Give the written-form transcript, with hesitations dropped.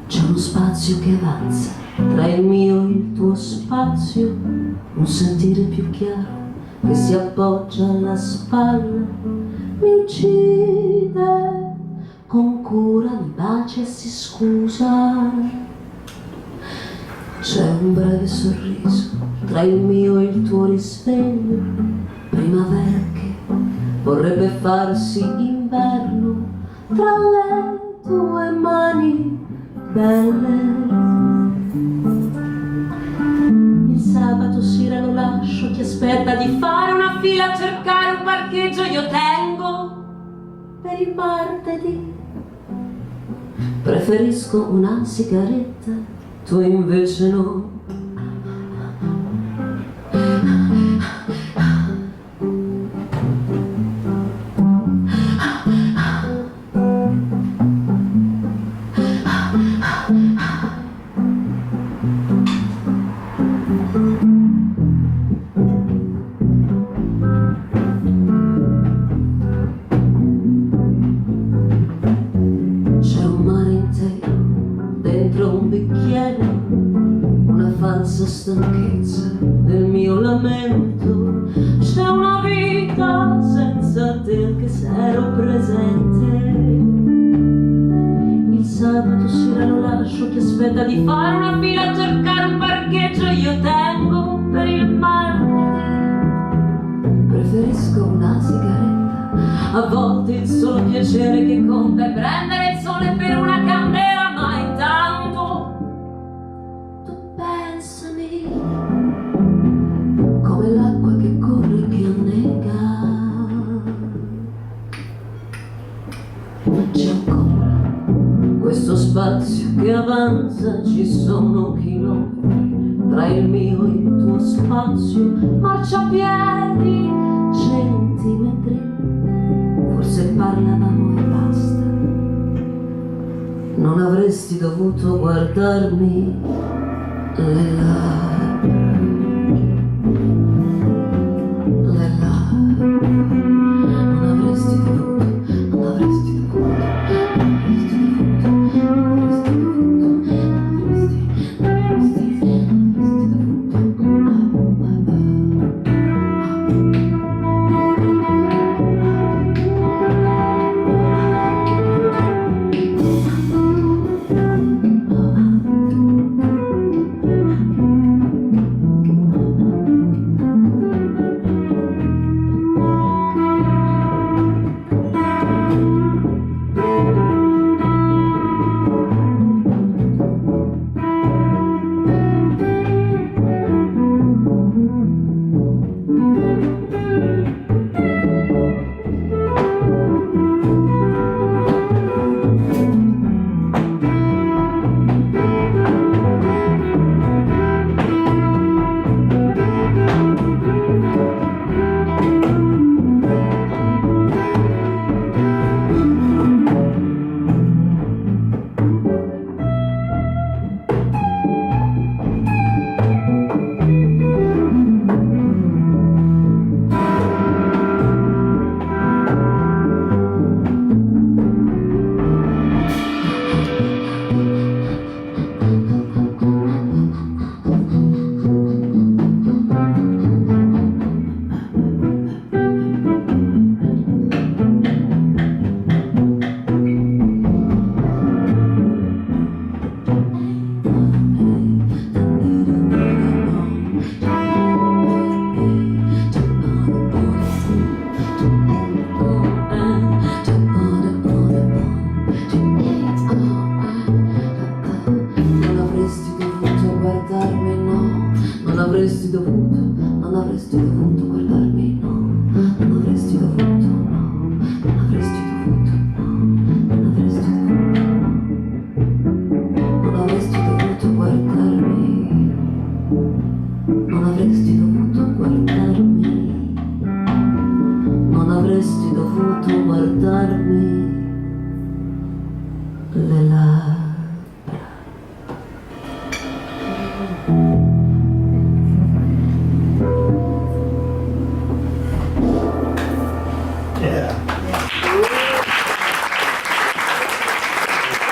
C'è uno spazio che avanza tra il mio e il tuo spazio, un sentire più chiaro che si appoggia alla spalla, mi uccide, con cura mi bacia e si scusa. C'è un breve sorriso tra il mio e il tuo risveglio, primavera che vorrebbe farsi inverno tra le tue mani belle. Il sabato sera lo lascio, ti aspetta di fare una fila a cercare un parcheggio, io tengo per il martedì. Preferisco una sigaretta, tu invece no. Un bicchiere, una falsa stanchezza del mio lamento, c'è una vita senza te anche se ero presente. Il sabato sera lo lascio, ti aspetta di fare una fila a cercare un parcheggio, io tengo per il martedì. Preferisco una sigaretta, a volte il solo piacere che conta è prendere il sole per una candela, ma intanto come l'acqua che corre che annega. C'è ancora questo spazio che avanza, ci sono chilometri tra il mio e il tuo spazio, marciapiedi, centimetri, forse parlavamo e basta. Non avresti dovuto guardarmi le labbra. Non avresti dovuto guardarmi, no, non avresti dovuto, no, non avresti dovuto, no, non avresti dovuto, non avresti dovuto guardarmi, non avresti dovuto guardarmi, non avresti dovuto guardarmi le labbra. Yeah.